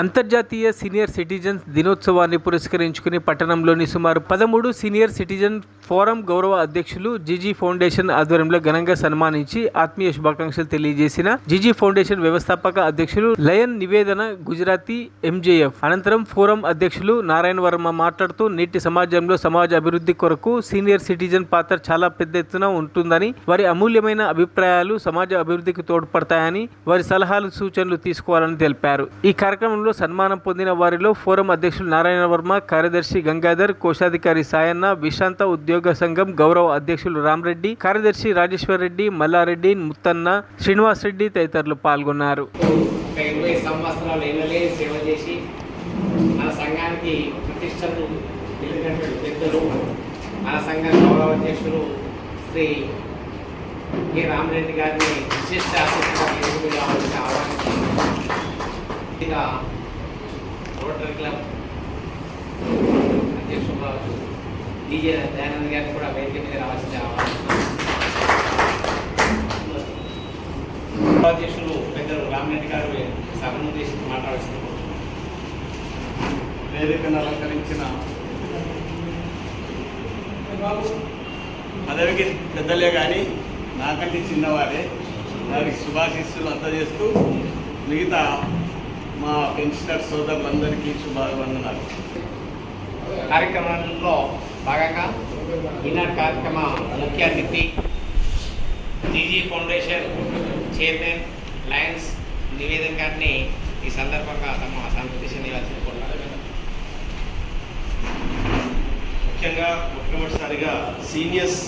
అంతర్జాతీయ senior citizens దినోత్సవాన్ని పురస్కరించుకుని పట్టణంలోని సుమారు 13 సీనియర్ సిటిజన్ ఫోరం గౌరవ అధ్యక్షులు జిజి ఫౌండేషన్ ఆధ్వర్యంలో ఘనంగా సన్మానించి ఆత్మీయ శుభాకాంక్షలు తెలియజేసిన జిజి ఫౌండేషన్ వ్యవస్థాపక అధ్యక్షులు లయన్ నివేదన గుజరాతీ ఎంజేఎఫ్. అనంతరం ఫోరం అధ్యక్షులు నారాయణ వర్మ మాట్లాడుతూ నేటి సమాజంలో సమాజ అభివృద్ధి కొరకు సీనియర్ సిటిజన్ పాత్ర చాలా పెద్ద ఎత్తున ఉంటుందని, వారి అమూల్యమైన అభిప్రాయాలు సమాజ అభివృద్ధికి తోడ్పడతాయని, వారి సలహాలు సూచనలు తీసుకోవాలని తెలిపారు. ఈ కార్యక్రమంలో సన్మానం పొందిన వారిలో ఫోరం అధ్యక్షులు నారాయణ వర్మ, కార్యదర్శి గంగాధర్, కోశాధికారి సాయన్న, విశాంత ఉద్యోగ సంఘం గౌరవ అధ్యక్షులు రామరెడ్డి, కార్యదర్శి రాజేశ్వర్ రెడ్డి, మల్లారెడ్డి, ముత్తన్న, శ్రీనివాస్ రెడ్డి తదితరులు పాల్గొన్నారు. 20 సంవత్సరాలు ఎమ్మెల్యే సేవ చేసి మన సంఘానికి ప్రతిష్టలు నిలిపినటువంటి వ్యక్తులు, మన సంఘ గౌరవ అధ్యక్షులు శ్రీ కె రామరెడ్డి గారిని విశిష్ట అతిథిగా ఆహ్వానించి రోటరీ క్లబ్ అధ్యక్షులు డీజే దయానంద్ గారిని కూడా వేదిక మీద రావాల్సిన అధ్యక్షులు పెద్దలు రామరెడ్డి గారు సభను ఉద్దేశించి మాట్లాడుతున్నారు. వేదికను అలంకరించిన పదవికి పెద్దలే కానీ నాకంటే చిన్నవారే వారికి శుభాశీస్సులు అందజేస్తూ మిగతా మా పెన్షనర్ సోదరులందరికీ శుభాభివందనాలు. కార్యక్రమంలో భాగంగా ఈనాటి కార్యక్రమ ముఖ్య అతిథి జీజీ ఫౌండేషన్ చైర్మన్ లయన్స్ నివేదన గారిని ఈ సందర్భంగా తమ సంతృప్తి నివాసించుకుంటున్నారు. ముఖ్యంగా మొట్టమొదటిసారిగా సీనియర్స్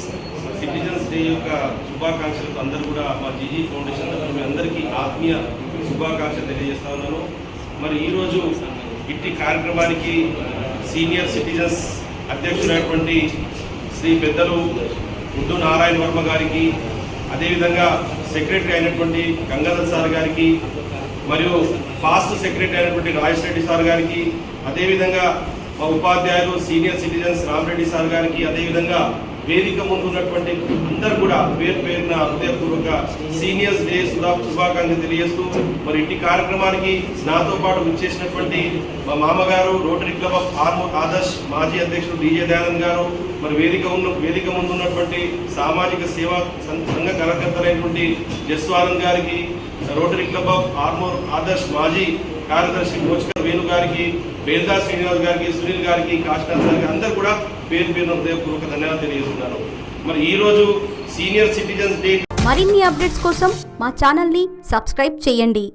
సిటిజన్స్ డే యొక్క శుభాకాంక్షలకు అందరూ కూడా మా జీజీ ఫౌండేషన్ తరఫున మీ అందరికీ ఆత్మీయ శుభాకాంక్షలు తెలియజేస్తా ఉన్నాను. మరి ఈరోజు ఇట్టి కార్యక్రమానికి సీనియర్ సిటిజన్స్ అధ్యక్షుడైనటువంటి శ్రీ పెద్దలు ఉద్దు నారాయణ వర్మ గారికి, అదేవిధంగా సెక్రటరీ అయినటువంటి గంగాధర్ సార్ గారికి, మరియు పాస్ట్ సెక్రటరీ అయినటువంటి రాజేష్ రెడ్డి సార్ గారికి, అదేవిధంగా మా ఉపాధ్యాయులు సీనియర్ సిటిజన్స్ రామరెడ్డి సార్ గారికి, అదేవిధంగా వేదిక ముందు ఉన్నటువంటి అందరూ కూడా పేరు పేరున హృదయపూర్వక సీనియర్స్ డే శుభాకాంక్షలు తెలియజేస్తూ, మరి ఇంటి కార్యక్రమానికి నాతో పాటు విచ్చేసినటువంటి మా మామగారు rotary club of Armoor Adarsh మాజీ అధ్యక్షుడు డీజే దయానంద్ గారు, మరి వేదిక ముందు ఉన్నటువంటి సామాజిక సేవా సంఘ కార్యకర్తలైనటువంటి జస్వానంద్ గారికి, rotary club of Armoor Adarsh మాజీ కార్యదర్శి కోచకర్ వేణు గారికి, బేల్దా శ్రీనివాస్ గారికి, సునీల్ గారికి, కాశీనాథ్ గారికి అందరూ కూడా పేరు పేరున హృదయపూర్వక ధన్యవాదాలు తెలియజేస్తున్నాను. మరి ఈరోజు సీనియర్ సిటిజన్స్ డే. మరిన్ని అప్డేట్స్ కోసం మా ఛానల్ని సబ్స్క్రైబ్ చేయండి.